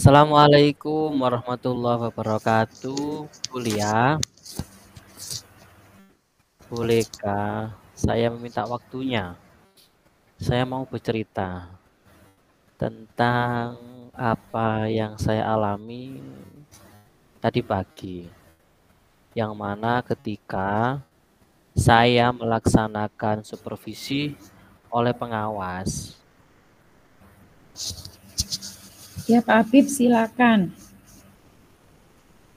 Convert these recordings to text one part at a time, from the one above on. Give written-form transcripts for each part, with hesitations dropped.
Assalamualaikum warahmatullahi wabarakatuh. Kuliah, bolehkah saya meminta waktunya? Saya mau bercerita tentang apa yang saya alami tadi pagi, yang mana ketika saya melaksanakan supervisi oleh pengawas. Ya Pak Habib, silakan.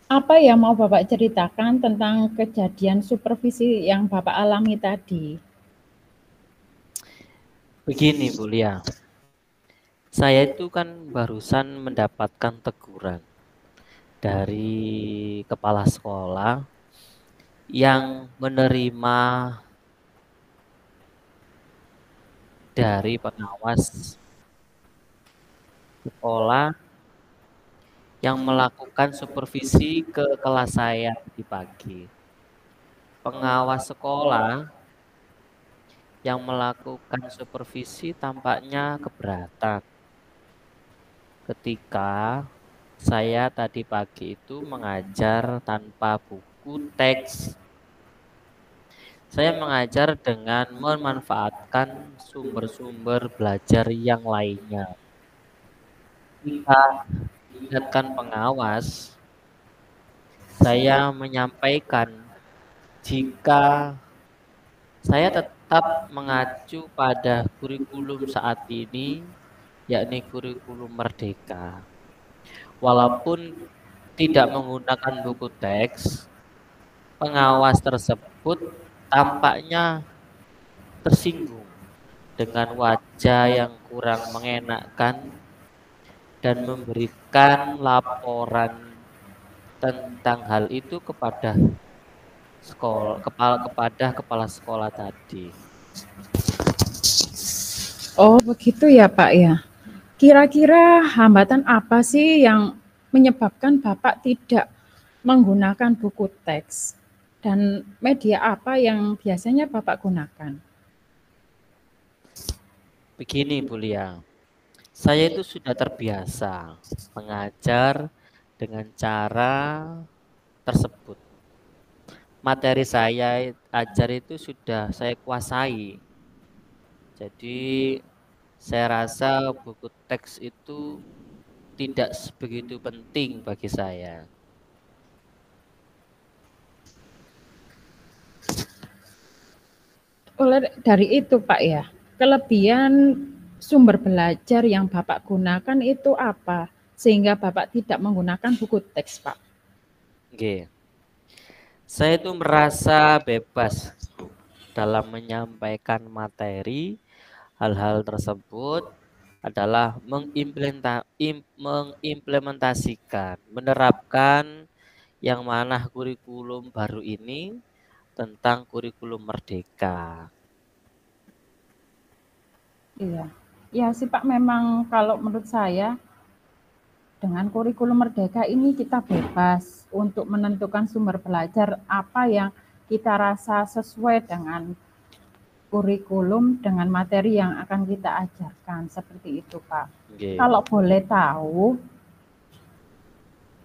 Apa yang mau Bapak ceritakan tentang kejadian supervisi yang Bapak alami tadi? Begini, Bu Lia, saya itu kan barusan mendapatkan teguran dari kepala sekolah yang menerima dari pengawas sekolah yang melakukan supervisi ke kelas saya di pagi. Pengawas sekolah yang melakukan supervisi tampaknya keberatan ketika saya tadi pagi itu mengajar tanpa buku teks. Saya mengajar dengan memanfaatkan sumber-sumber belajar yang lainnya. Ketika diingatkan pengawas, saya menyampaikan jika saya tetap mengacu pada kurikulum saat ini, yakni kurikulum Merdeka. Walaupun tidak menggunakan buku teks, pengawas tersebut tampaknya tersinggung dengan wajah yang kurang mengenakan dan memberikan laporan tentang hal itu kepada kepala sekolah tadi. Oh, begitu ya Pak ya. Kira-kira hambatan apa sih yang menyebabkan Bapak tidak menggunakan buku teks? Dan media apa yang biasanya Bapak gunakan? Begini Bu Lia, saya itu sudah terbiasa mengajar dengan cara tersebut. Materi saya ajar itu sudah saya kuasai. Jadi saya rasa buku teks itu tidak begitu penting bagi saya. Oleh dari itu Pak ya, kelebihan sumber belajar yang Bapak gunakan itu apa? Sehingga Bapak tidak menggunakan buku teks Pak. Oke. Saya itu merasa bebas dalam menyampaikan materi. Hal-hal tersebut adalah mengimplementasikan, menerapkan yang mana kurikulum baru ini tentang kurikulum Merdeka. Iya. Ya sih Pak, memang kalau menurut saya dengan kurikulum Merdeka ini kita bebas untuk menentukan sumber belajar apa yang kita rasa sesuai dengan kurikulum, dengan materi yang akan kita ajarkan, seperti itu Pak. Oke. Kalau boleh tahu,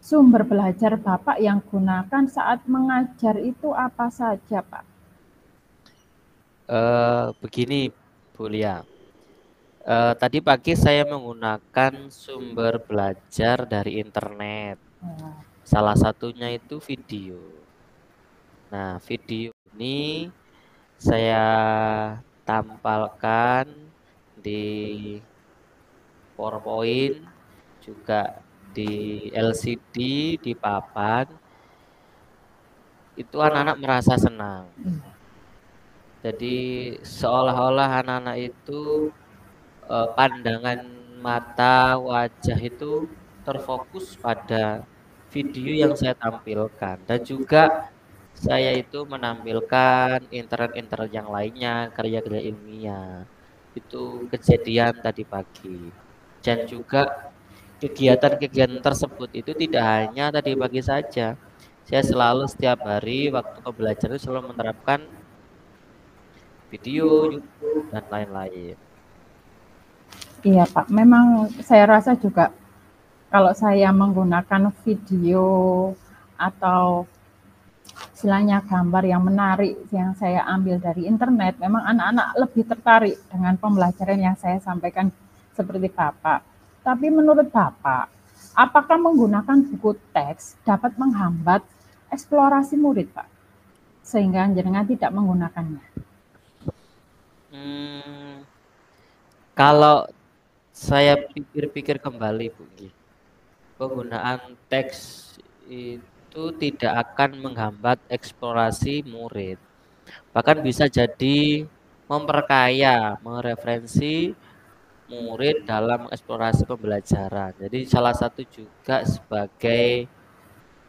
sumber belajar Bapak yang gunakan saat mengajar itu apa saja Pak? Begini Bu Lia, tadi pagi saya menggunakan sumber belajar dari internet. Salah satunya itu video. Nah, video ini saya tampalkan di PowerPoint, juga di LCD, di papan. Itu anak-anak merasa senang. Jadi seolah-olah anak-anak itu pandangan mata, wajah itu terfokus pada video yang saya tampilkan. Dan juga saya itu menampilkan intern-intern yang lainnya, karya-karya ilmiah. Itu kejadian tadi pagi. Dan juga kegiatan-kegiatan tersebut itu tidak hanya tadi pagi saja. Saya selalu setiap hari waktu pembelajaran itu selalu menerapkan video, YouTube, dan lain-lain. Iya Pak, memang saya rasa juga Kalau saya menggunakan video atau istilahnya gambar yang menarik yang saya ambil dari internet, memang anak-anak lebih tertarik dengan pembelajaran yang saya sampaikan seperti Bapak. Tapi menurut Bapak, apakah menggunakan buku teks dapat menghambat eksplorasi murid, Pak? Sehingga jenengan tidak menggunakannya. Hmm, kalau saya pikir-pikir kembali, Bu, penggunaan teks itu tidak akan menghambat eksplorasi murid. Bahkan bisa jadi memperkaya, mereferensi murid dalam eksplorasi pembelajaran. Jadi salah satu juga sebagai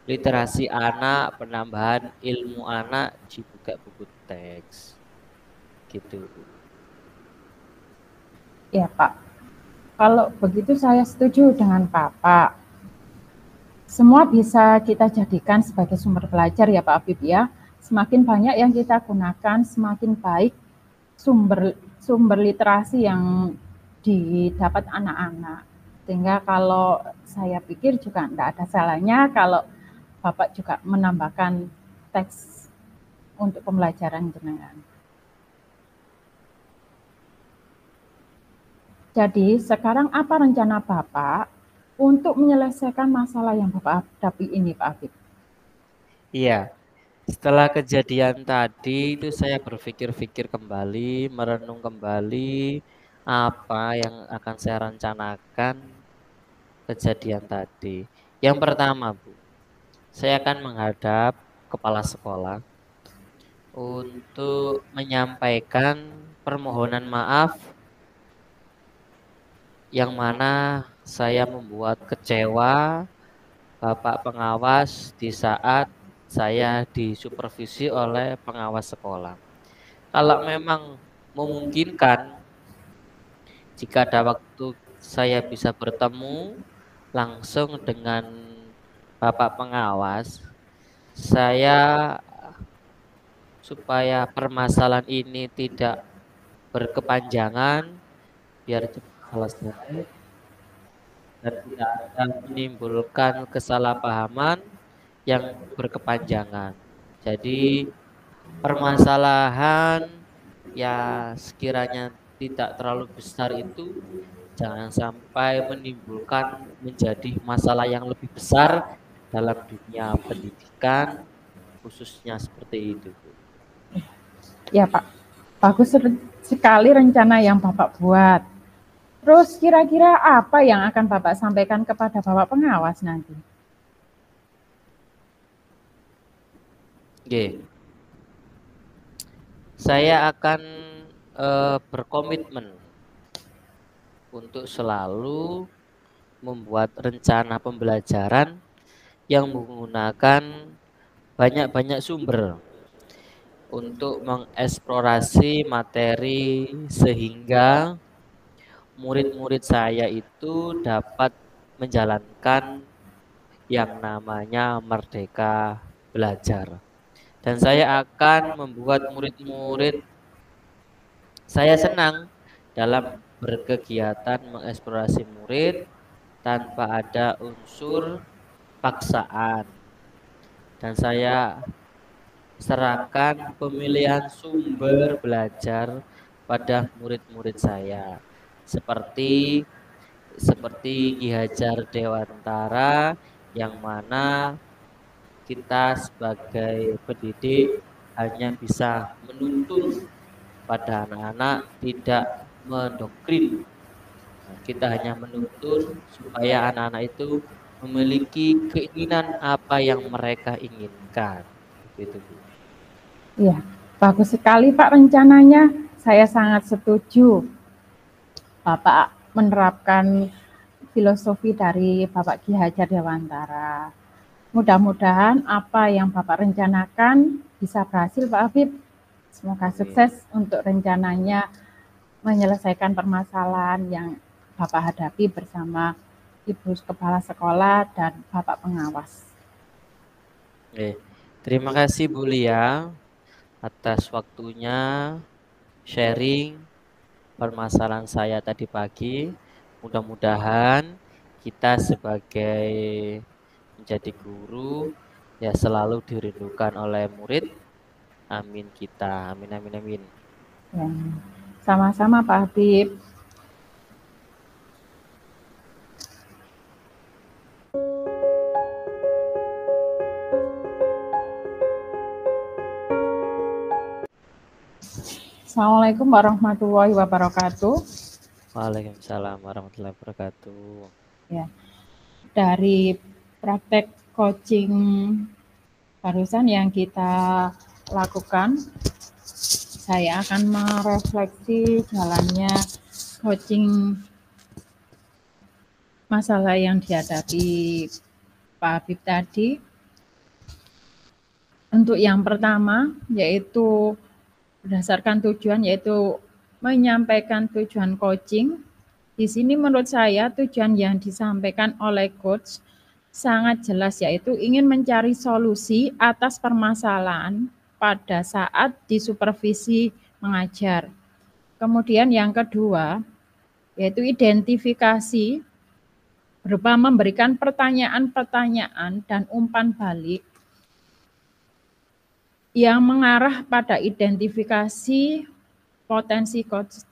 literasi anak, penambahan ilmu anak di buku teks. Gitu, Bu. Ya, Pak. Kalau begitu saya setuju dengan Bapak. Semua bisa kita jadikan sebagai sumber belajar ya Pak Afif ya. Semakin banyak yang kita gunakan, semakin baik sumber literasi yang didapat anak-anak. Sehingga kalau saya pikir juga tidak ada salahnya kalau Bapak juga menambahkan teks untuk pembelajaran jenengan. Jadi sekarang apa rencana Bapak untuk menyelesaikan masalah yang Bapak hadapi ini Pak Afif? Iya, setelah kejadian tadi itu saya berpikir-pikir kembali, merenung kembali apa yang akan saya rencanakan kejadian tadi. Yang pertama, Bu, saya akan menghadap kepala sekolah untuk menyampaikan permohonan maaf yang mana saya membuat kecewa Bapak pengawas di saat saya disupervisi oleh pengawas sekolah. Kalau memang memungkinkan, jika ada waktu saya bisa bertemu langsung dengan Bapak pengawas, saya supaya permasalahan ini tidak berkepanjangan, biar cepat selesai dan tidak ada menimbulkan kesalahpahaman yang berkepanjangan. Jadi permasalahan ya sekiranya tidak terlalu besar itu jangan sampai menimbulkan menjadi masalah yang lebih besar dalam dunia pendidikan khususnya seperti itu, Bu. Ya Pak, bagus sekali rencana yang Bapak buat. Terus kira-kira apa yang akan Bapak sampaikan kepada Bapak pengawas nanti? Oke. Saya akan berkomitmen untuk selalu membuat rencana pembelajaran yang menggunakan banyak-banyak sumber untuk mengeksplorasi materi sehingga murid-murid saya itu dapat menjalankan yang namanya merdeka belajar. Dan saya akan membuat murid-murid saya senang dalam berkegiatan mengeksplorasi murid tanpa ada unsur paksaan. Dan saya serahkan pemilihan sumber belajar pada murid-murid saya. Seperti Ki Hajar Dewantara yang mana kita sebagai pendidik hanya bisa menuntun pada anak-anak, tidak mendoktrin. Nah, kita hanya menuntun supaya anak-anak itu memiliki keinginan apa yang mereka inginkan. Begitu, Bu. Ya, bagus sekali Pak rencananya. Saya sangat setuju Bapak menerapkan filosofi dari Bapak Ki Hajar Dewantara. Mudah-mudahan apa yang Bapak rencanakan bisa berhasil Pak Afif. Semoga sukses untuk rencananya menyelesaikan permasalahan yang Bapak hadapi bersama Ibu Kepala Sekolah dan Bapak Pengawas. Terima kasih Bu Lia atas waktunya sharing permasalahan saya tadi pagi. Mudah-mudahan kita sebagai menjadi guru ya selalu dirindukan oleh murid. Amin kita. Amin amin amin. Ya, sama-sama Pak Habib. Assalamualaikum warahmatullahi wabarakatuh. Waalaikumsalam warahmatullahi wabarakatuh. Ya, dari praktek coaching barusan yang kita lakukan, saya akan merefleksi jalannya coaching masalah yang dihadapi Pak Habib tadi. Untuk yang pertama, yaitu berdasarkan tujuan, yaitu menyampaikan tujuan coaching. Di sini menurut saya tujuan yang disampaikan oleh coach sangat jelas, yaitu ingin mencari solusi atas permasalahan pada saat disupervisi mengajar. Kemudian yang kedua, yaitu identifikasi berupa memberikan pertanyaan-pertanyaan dan umpan balik yang mengarah pada identifikasi potensi coach.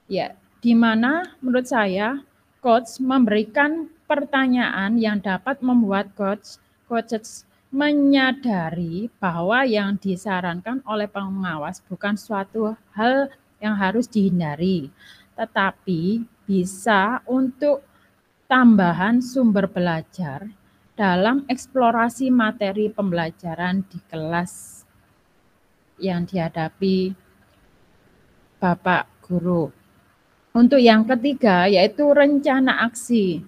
Ya, di mana menurut saya coach memberikan pertanyaan yang dapat membuat coach menyadari bahwa yang disarankan oleh pengawas bukan suatu hal yang harus dihindari, tetapi bisa untuk tambahan sumber belajar dalam eksplorasi materi pembelajaran di kelas yang dihadapi Bapak Guru. Untuk yang ketiga, yaitu rencana aksi,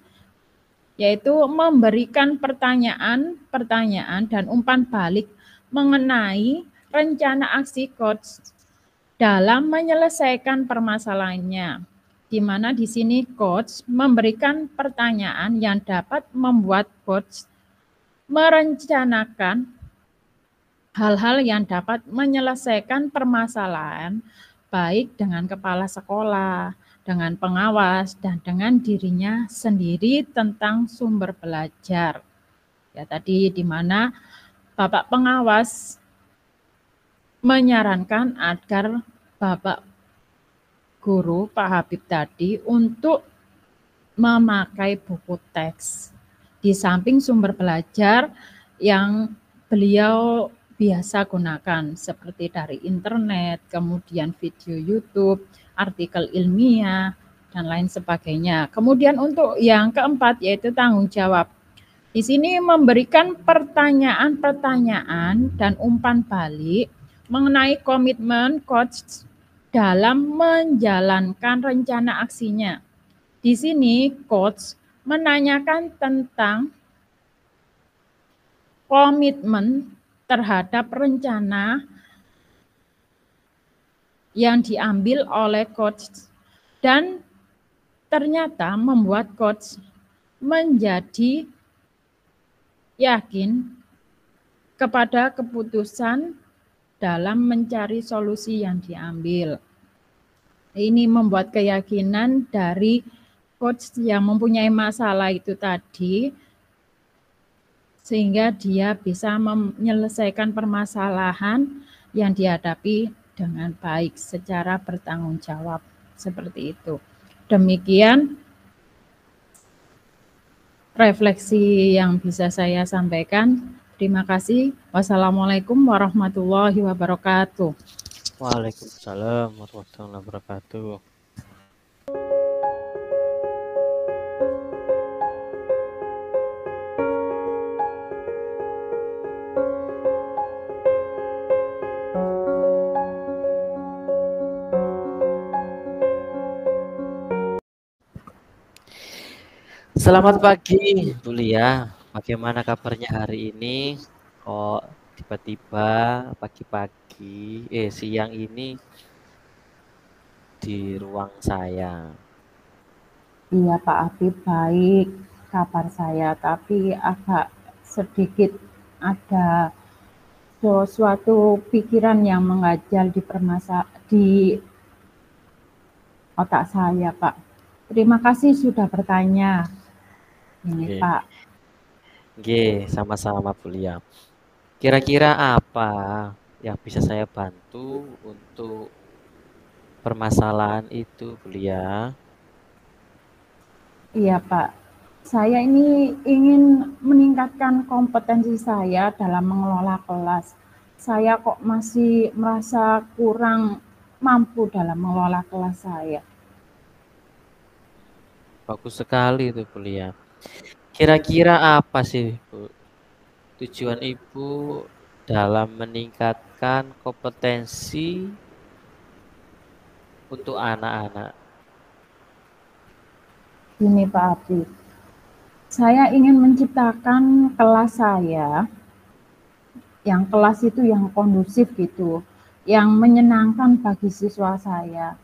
yaitu memberikan pertanyaan dan umpan balik mengenai rencana aksi coach dalam menyelesaikan permasalahannya, di mana di sini coach memberikan pertanyaan yang dapat membuat coach merencanakan hal-hal yang dapat menyelesaikan permasalahan baik dengan kepala sekolah, dengan pengawas, dan dengan dirinya sendiri tentang sumber belajar. Ya, tadi di mana Bapak pengawas menyarankan agar Bapak Guru Pak Habib tadi untuk memakai buku teks di samping sumber belajar yang beliau biasa gunakan seperti dari internet, kemudian video YouTube, artikel ilmiah, dan lain sebagainya. Kemudian untuk yang keempat yaitu tanggung jawab. Di sini memberikan pertanyaan-pertanyaan dan umpan balik mengenai komitmen coach dalam menjalankan rencana aksinya. Di sini coach menanyakan tentang komitmen terhadap rencana yang diambil oleh coach dan ternyata membuat coach menjadi yakin kepada keputusan dalam mencari solusi yang diambil. Ini membuat keyakinan dari coach yang mempunyai masalah itu tadi, sehingga dia bisa menyelesaikan permasalahan yang dihadapi dengan baik secara bertanggung jawab, seperti itu. Demikian refleksi yang bisa saya sampaikan. Terima kasih. Wassalamualaikum warahmatullahi wabarakatuh. Waalaikumsalam warahmatullahi wabarakatuh. Selamat pagi, Bu Lia. Bagaimana kabarnya hari ini? Kok tiba-tiba pagi-pagi, siang ini di ruang saya? Iya Pak Habib, baik kabar saya, tapi agak sedikit ada suatu pikiran yang mengajal di otak saya Pak. Terima kasih sudah bertanya. Ini Oke. Pak. Oke, sama-sama Bu Lia. Kira-kira apa yang bisa saya bantu untuk permasalahan itu, Bu Lia? Iya Pak. Saya ini ingin meningkatkan kompetensi saya dalam mengelola kelas. Saya kok masih merasa kurang mampu dalam mengelola kelas saya. Bagus sekali itu, Bu Lia. Kira-kira apa sih, Bu, tujuan Ibu dalam meningkatkan kompetensi untuk anak-anak? Ini Pak Habib. Saya ingin menciptakan kelas saya, yang kelas itu yang kondusif gitu, yang menyenangkan bagi siswa saya.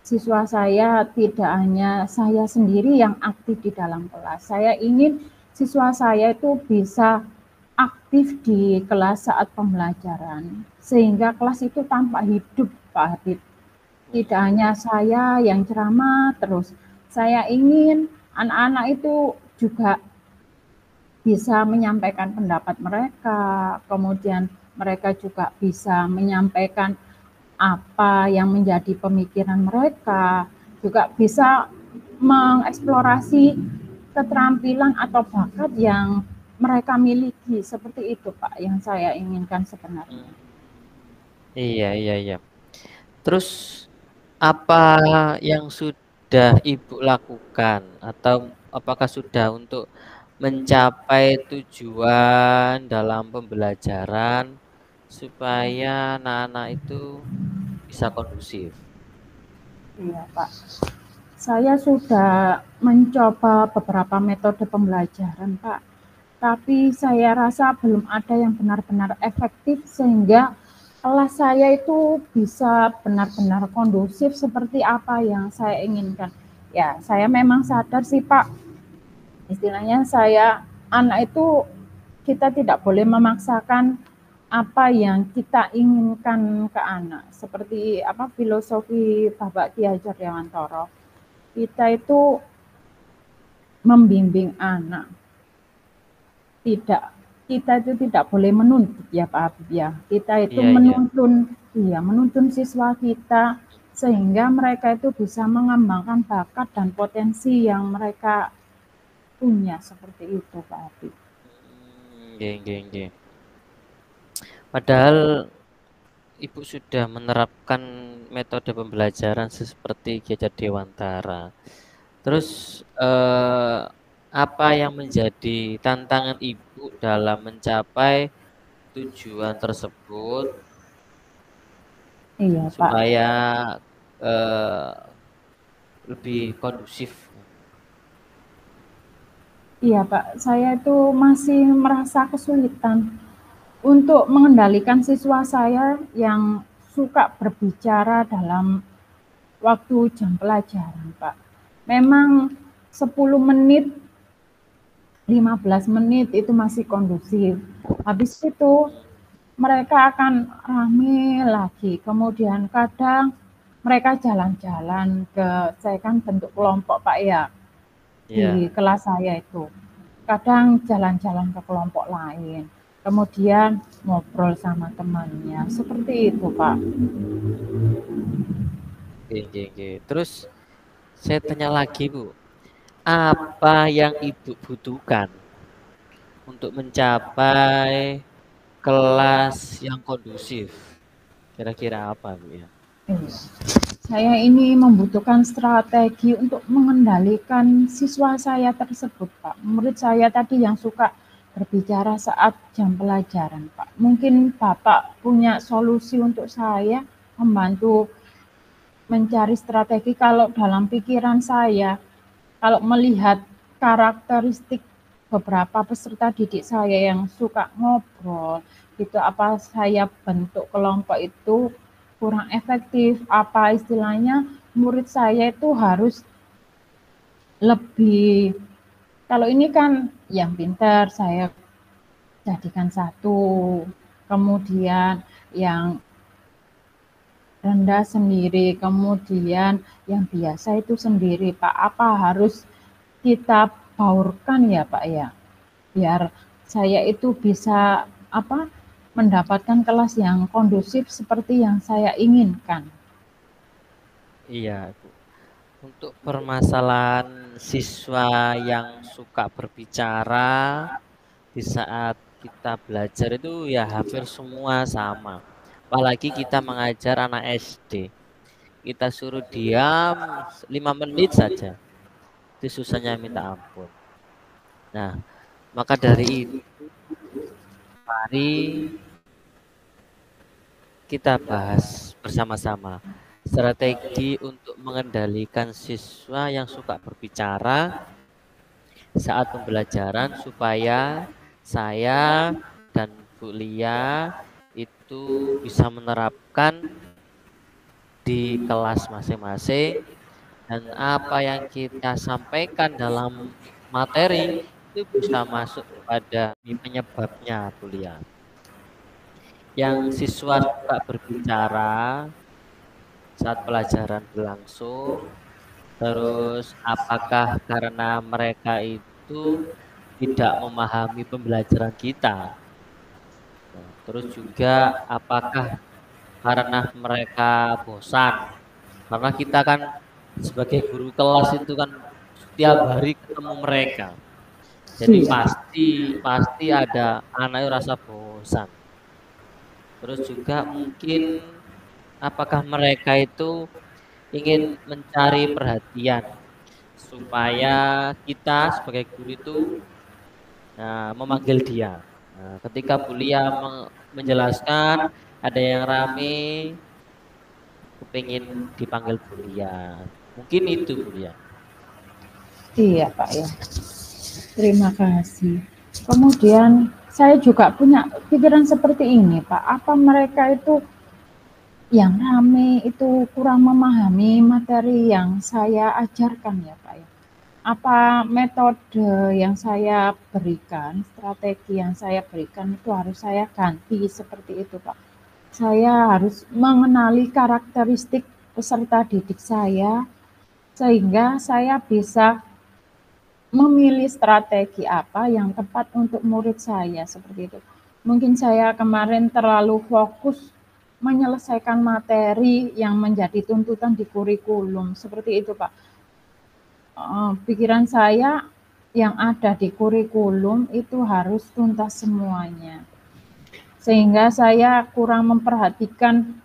Siswa saya tidak hanya saya sendiri yang aktif di dalam kelas. Saya ingin siswa saya itu bisa aktif di kelas saat pembelajaran, sehingga kelas itu tampak hidup, Pak Habib. Tidak hanya saya yang ceramah terus. Saya ingin anak-anak itu juga bisa menyampaikan pendapat mereka, kemudian mereka juga bisa menyampaikan apa yang menjadi pemikiran mereka, juga bisa mengeksplorasi keterampilan atau bakat yang mereka miliki. Seperti itu Pak yang saya inginkan sebenarnya. Iya, iya, iya. Terus apa yang sudah Ibu lakukan atau apakah sudah untuk mencapai tujuan dalam pembelajaran supaya anak-anak itu bisa kondusif? Iya Pak. Saya sudah mencoba beberapa metode pembelajaran Pak, tapi saya rasa belum ada yang benar-benar efektif sehingga kelas saya itu bisa benar-benar kondusif seperti apa yang saya inginkan. Ya, saya memang sadar sih Pak, istilahnya saya anak itu kita tidak boleh memaksakan apa yang kita inginkan ke anak. Seperti apa filosofi Bapak Ki Hajar Dewantoro. Kita itu membimbing anak. Tidak, kita itu tidak boleh menuntut ya Pak Habib ya. Kita itu Iya, iya. menuntun siswa kita sehingga mereka itu bisa mengembangkan bakat dan potensi yang mereka punya seperti itu Pak Habib. Nggih, nggih, nggih. Padahal Ibu sudah menerapkan metode pembelajaran seperti Ki Hajar Dewantara. Terus apa yang menjadi tantangan Ibu dalam mencapai tujuan tersebut Iya Pak. supaya eee, lebih kondusif? Iya Pak, saya itu masih merasa kesulitan untuk mengendalikan siswa saya yang suka berbicara dalam waktu jam pelajaran Pak. Memang 10 menit, 15 menit itu masih kondusif. Habis itu mereka akan rame lagi. Kemudian kadang mereka jalan-jalan ke, saya kan bentuk kelompok Pak ya, di Iya. kelas saya itu. Kadang jalan-jalan ke kelompok lain. Kemudian ngobrol sama temannya. Seperti itu, Pak. Oke, oke, oke. Terus saya tanya lagi, Bu, apa yang Ibu butuhkan untuk mencapai kelas yang kondusif? Kira-kira apa, Bu, ya? Iya. Saya ini membutuhkan strategi untuk mengendalikan siswa saya tersebut, Pak. Murid saya tadi yang suka berbicara saat jam pelajaran, Pak. Mungkin Bapak punya solusi untuk saya membantu mencari strategi kalau dalam pikiran saya, kalau melihat karakteristik beberapa peserta didik saya yang suka ngobrol, itu apa saya bentuk kelompok itu kurang efektif, apa istilahnya murid saya itu harus lebih, kalau ini kan yang pintar saya jadikan satu, kemudian yang rendah sendiri, kemudian yang biasa itu sendiri, Pak. Apa harus kita baurkan ya Pak ya, biar saya itu bisa apa mendapatkan kelas yang kondusif seperti yang saya inginkan. Iya, Bu. Untuk permasalahan siswa yang suka berbicara di saat kita belajar itu ya hampir semua sama. Apalagi kita mengajar anak SD. Kita suruh diam 5 menit saja. Itu susahnya minta ampun. Nah, maka dari itu mari kita bahas bersama-sama strategi untuk mengendalikan siswa yang suka berbicara saat pembelajaran supaya saya dan Bu Lia itu bisa menerapkan di kelas masing-masing dan apa yang kita sampaikan dalam materi itu bisa masuk kepada penyebabnya Bu Lia. Yang siswa suka berbicara saat pelajaran berlangsung, terus apakah karena mereka itu tidak memahami pembelajaran kita? Nah, terus juga apakah karena mereka bosan? Karena kita kan sebagai guru kelas itu kan setiap hari ketemu mereka. Jadi Iya. pasti pasti ada anak yang rasa bosan. Terus juga mungkin apakah mereka itu ingin mencari perhatian supaya kita sebagai guru itu memanggil dia. Nah, ketika Bulia menjelaskan ada yang rame, kepingin dipanggil Bulia. Mungkin itu Bulia. Iya Pak ya. Terima kasih. Kemudian saya juga punya pikiran seperti ini Pak. Apa mereka itu yang rame itu kurang memahami materi yang saya ajarkan ya Pak ya? Apa metode yang saya berikan, strategi yang saya berikan itu harus saya ganti seperti itu Pak. Saya harus mengenali karakteristik peserta didik saya sehingga saya bisa memilih strategi apa yang tepat untuk murid saya seperti itu. Mungkin saya kemarin terlalu fokus menyelesaikan materi yang menjadi tuntutan di kurikulum seperti itu Pak. Pikiran saya yang ada di kurikulum itu harus tuntas semuanya. Sehingga saya kurang memperhatikan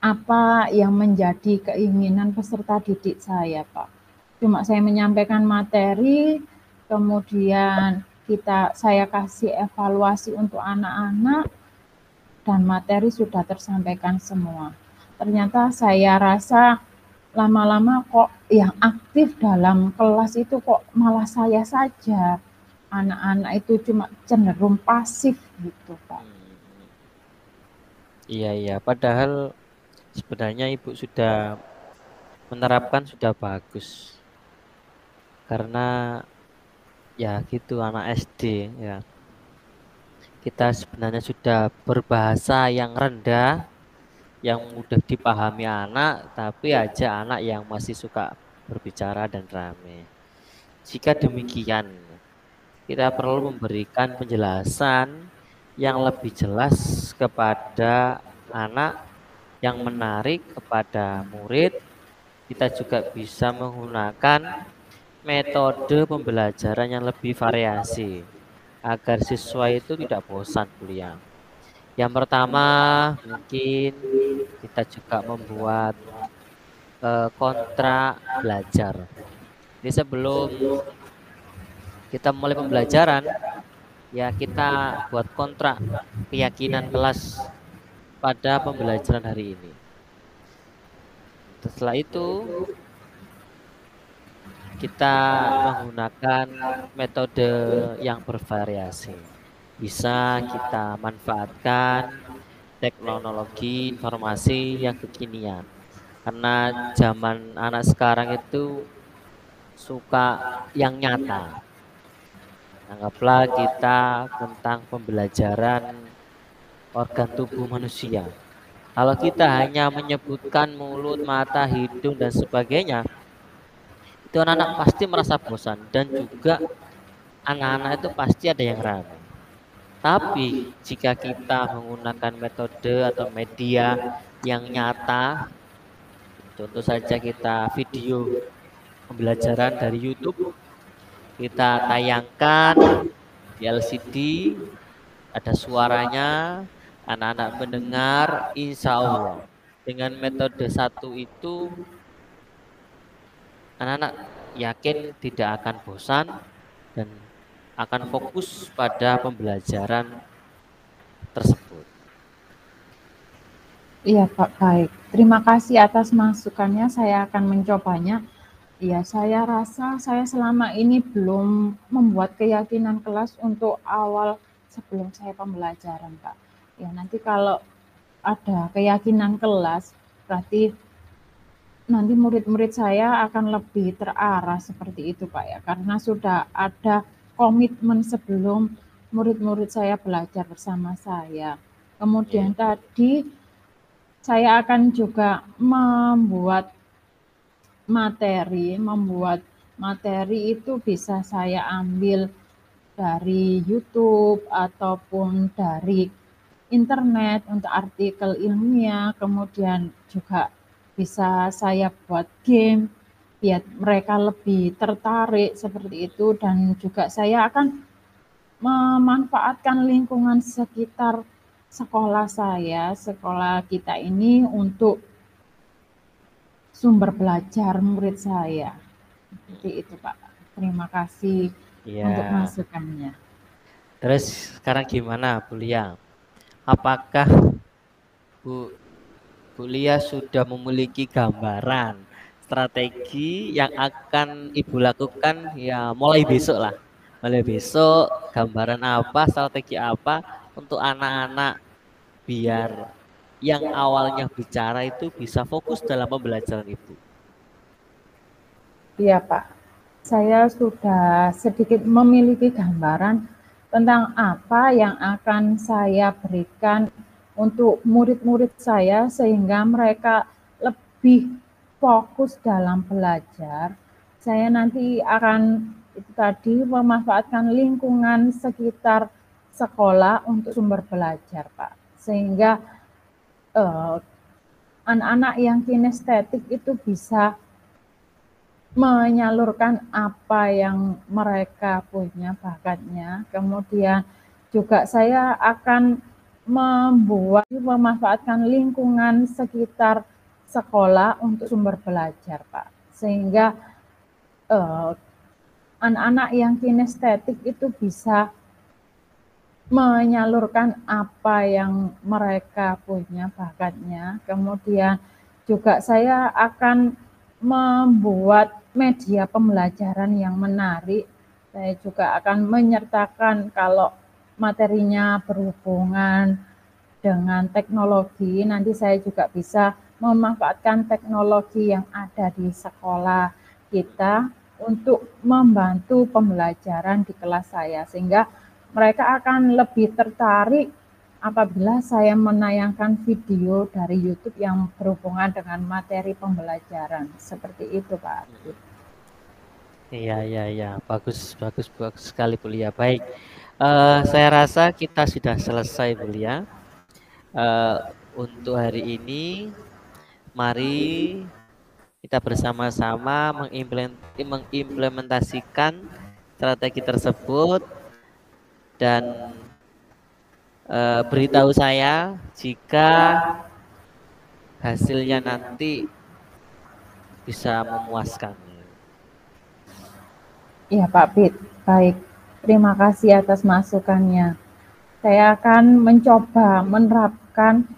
apa yang menjadi keinginan peserta didik saya, Pak. Cuma saya menyampaikan materi, kemudian saya kasih evaluasi untuk anak-anak, dan materi sudah tersampaikan semua. Ternyata saya rasa lama-lama kok yang aktif dalam kelas itu kok malah saya saja. Anak-anak itu cuma cenderung pasif gitu, Pak. Iya iya. Padahal sebenarnya Ibu sudah menerapkan sudah bagus. Karena ya gitu anak SD ya. Kita sebenarnya sudah berbahasa yang rendah, yang mudah dipahami anak, tapi aja anak yang masih suka berbicara dan rame. Jika demikian, kita perlu memberikan penjelasan yang lebih jelas kepada anak, yang menarik kepada murid. Kita juga bisa menggunakan metode pembelajaran yang lebih variasi agar siswa itu tidak bosan kuliah. Yang pertama, mungkin kita juga membuat kontrak belajar. Jadi sebelum kita mulai pembelajaran, ya kita buat kontrak keyakinan kelas pada pembelajaran hari ini. Setelah itu, kita menggunakan metode yang bervariasi. Bisa kita manfaatkan teknologi informasi yang kekinian. Karena zaman anak sekarang itu suka yang nyata. Anggaplah kita tentang pembelajaran organ tubuh manusia. Kalau kita hanya menyebutkan mulut, mata, hidung, dan sebagainya, itu anak-anak pasti merasa bosan dan juga anak-anak itu pasti ada yang rame. Tapi jika kita menggunakan metode atau media yang nyata, contoh saja kita video pembelajaran dari YouTube, kita tayangkan di LCD, ada suaranya, anak-anak mendengar, insya Allah. Dengan metode satu itu, anak-anak yakin tidak akan bosan dan akan fokus pada pembelajaran tersebut. Iya Pak, baik. Terima kasih atas masukannya, saya akan mencobanya. Iya, saya rasa saya selama ini belum membuat keyakinan kelas untuk awal sebelum saya pembelajaran, Pak. Ya, nanti kalau ada keyakinan kelas, berarti nanti murid-murid saya akan lebih terarah seperti itu, Pak ya. Karena sudah ada komitmen sebelum murid-murid saya belajar bersama saya. Kemudian tadi saya akan juga membuat materi itu bisa saya ambil dari YouTube ataupun dari internet untuk artikel ilmiah, kemudian juga bisa saya buat game biar mereka lebih tertarik seperti itu, dan juga saya akan memanfaatkan lingkungan sekitar sekolah saya, sekolah kita ini untuk sumber belajar murid saya. Seperti itu Pak. Terima kasih untuk Ya, masukannya. terus sekarang gimana Bu Lia? Apakah Bu Lia sudah memiliki gambaran strategi yang akan Ibu lakukan ya mulai besok lah? Mulai besok gambaran apa, strategi apa untuk anak-anak biar yang awalnya bicara itu bisa fokus dalam pembelajaran Ibu? Iya Pak, saya sudah sedikit memiliki gambaran tentang apa yang akan saya berikan untuk murid-murid saya sehingga mereka lebih fokus dalam belajar. Saya nanti akan itu tadi memanfaatkan lingkungan sekitar sekolah untuk sumber belajar, Pak. Sehingga anak-anak yang kinestetik itu bisa menyalurkan apa yang mereka punya bakatnya. Kemudian juga saya akan memanfaatkan lingkungan sekitar sekolah untuk sumber belajar, Pak. Sehingga anak-anak yang kinestetik itu bisa menyalurkan apa yang mereka punya bakatnya. Kemudian juga saya akan membuat media pembelajaran yang menarik. Saya juga akan menyertakan kalau materinya berhubungan dengan teknologi, nanti saya juga bisa memanfaatkan teknologi yang ada di sekolah kita untuk membantu pembelajaran di kelas saya, sehingga mereka akan lebih tertarik apabila saya menayangkan video dari YouTube yang berhubungan dengan materi pembelajaran. Seperti itu, Pak. Iya, iya, iya. Bagus, bagus, bagus sekali Bu Lia. Baik, saya rasa kita sudah selesai Bu Lia. Untuk hari ini, mari kita bersama-sama mengimplementasikan strategi tersebut dan beritahu saya jika hasilnya nanti bisa memuaskan. Iya Pak Pit, baik. Terima kasih atas masukannya. Saya akan mencoba menerapkan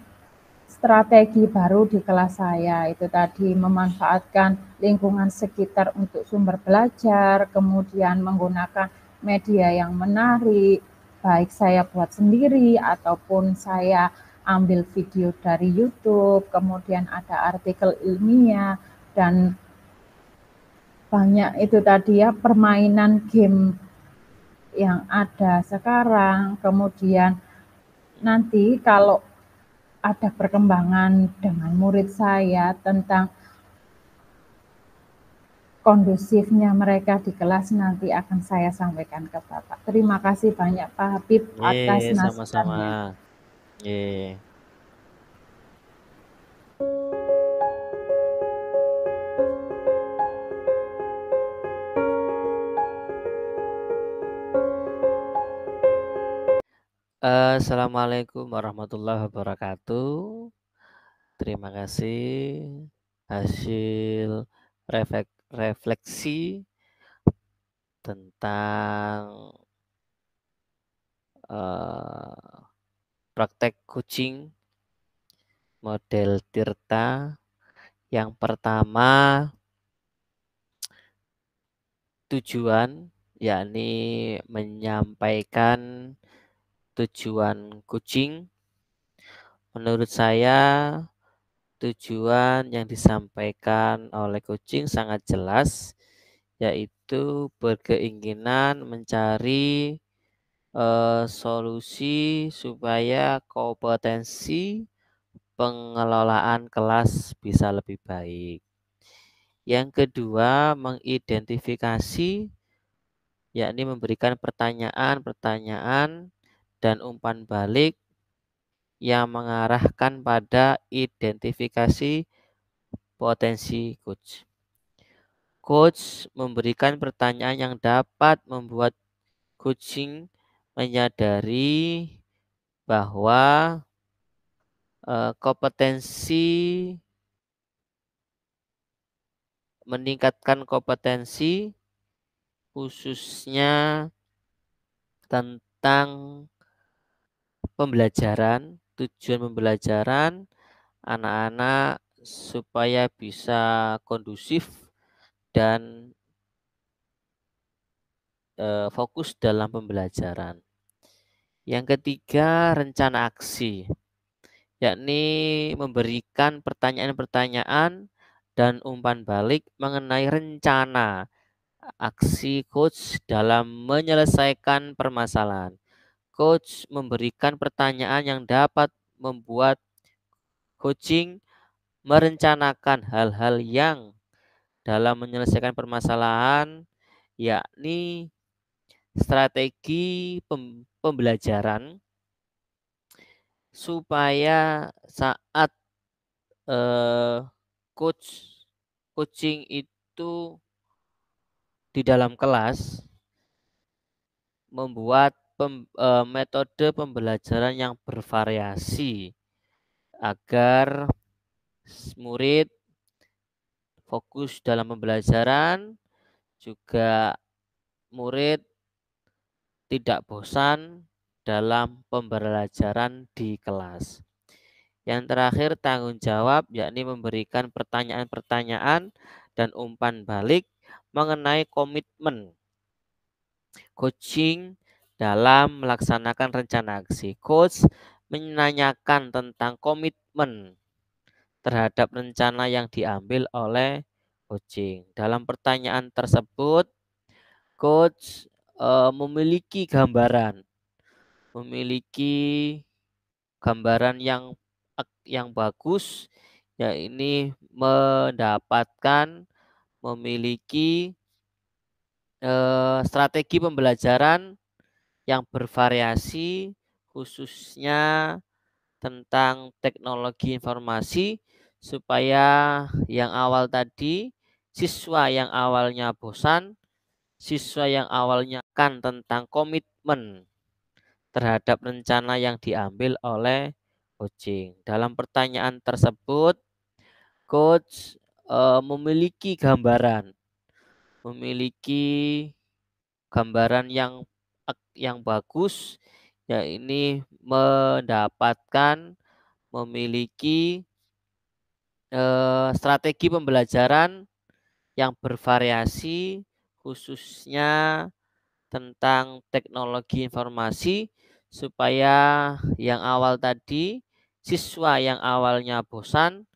strategi baru di kelas saya. Itu tadi memanfaatkan lingkungan sekitar untuk sumber belajar, kemudian menggunakan media yang menarik, baik saya buat sendiri ataupun saya ambil video dari YouTube, kemudian ada artikel ilmiah, dan banyak itu tadi ya permainan game yang ada sekarang. Kemudian nanti kalau ada perkembangan dengan murid saya tentang kondusifnya mereka di kelas nanti akan saya sampaikan ke Bapak. Terima kasih banyak Pak Habib atas Sama-sama. masukannya. Ye. Assalamualaikum warahmatullahi wabarakatuh. Terima kasih hasil refleksi tentang praktek coaching model Tirta. Yang pertama, tujuan, yakni menyampaikan tujuan coaching. Menurut saya, tujuan yang disampaikan oleh coaching sangat jelas, yaitu berkeinginan mencari solusi supaya kompetensi pengelolaan kelas bisa lebih baik. Yang kedua, mengidentifikasi, yakni memberikan pertanyaan-pertanyaan dan umpan balik yang mengarahkan pada identifikasi potensi coach. Coach memberikan pertanyaan yang dapat membuat coaching menyadari bahwa kompetensi meningkatkan kompetensi khususnya tentang pembelajaran, tujuan pembelajaran anak-anak supaya bisa kondusif dan fokus dalam pembelajaran. Yang ketiga, rencana aksi, yakni memberikan pertanyaan-pertanyaan dan umpan balik mengenai rencana aksi coach dalam menyelesaikan permasalahan. Coach memberikan pertanyaan yang dapat membuat coaching merencanakan hal-hal yang dalam menyelesaikan permasalahan, yakni strategi pembelajaran supaya saat coaching itu di dalam kelas membuat metode pembelajaran yang bervariasi agar murid fokus dalam pembelajaran, juga murid tidak bosan dalam pembelajaran di kelas. Yang terakhir, tanggung jawab, yakni memberikan pertanyaan-pertanyaan dan umpan balik mengenai komitmen coaching dalam melaksanakan rencana aksi. Coach menanyakan tentang komitmen terhadap rencana yang diambil oleh coaching. Dalam pertanyaan tersebut, coach memiliki gambaran yang bagus, yakni memiliki strategi pembelajaran yang bervariasi khususnya tentang teknologi informasi supaya yang awal tadi siswa yang awalnya bosan, siswa yang awalnya kan tentang komitmen terhadap rencana yang diambil oleh coaching. Dalam pertanyaan tersebut, coach memiliki gambaran yang bagus, yakni memiliki strategi pembelajaran yang bervariasi khususnya tentang teknologi informasi supaya yang awal tadi siswa yang awalnya bosan,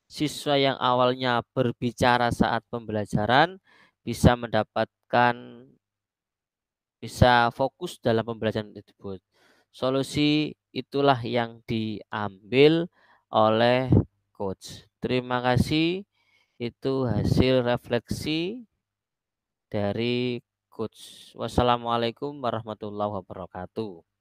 siswa yang awalnya berbicara saat pembelajaran bisa fokus dalam pembelajaran tersebut. Solusi itulah yang diambil oleh coach. Terima kasih. Itu hasil refleksi dari coach. Wassalamualaikum warahmatullahi wabarakatuh.